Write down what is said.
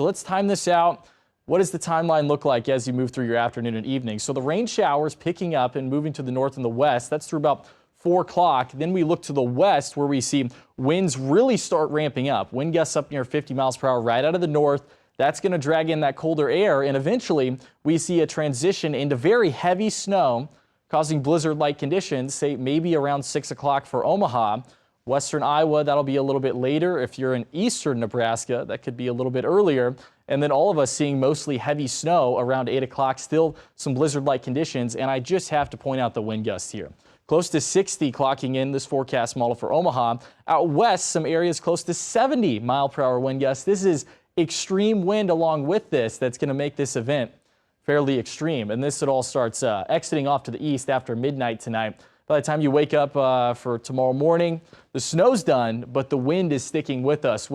So let's time this out. What does the timeline look like as you move through your afternoon and evening? So the rain showers picking up and moving to the north and the west. That's through about 4 o'clock. Then we look to the west where we see winds really start ramping up. Wind gusts up near 50 miles per hour right out of the north. That's going to drag in that colder air, and eventually we see a transition into very heavy snow, causing blizzard-like conditions, say maybe around 6 o'clock for Omaha. Western Iowa, that'll be a little bit later. If you're in eastern Nebraska, that could be a little bit earlier. And then all of us seeing mostly heavy snow around 8 o'clock, still some blizzard-like conditions. And I just have to point out the wind gusts here. Close to 60 clocking in this forecast model for Omaha. Out west, some areas close to 70 mile per hour wind gusts. This is extreme wind along with this that's going to make this event fairly extreme. And this, it all starts exiting off to the east after midnight tonight. By the time you wake up for tomorrow morning, the snow's done, but the wind is sticking with us.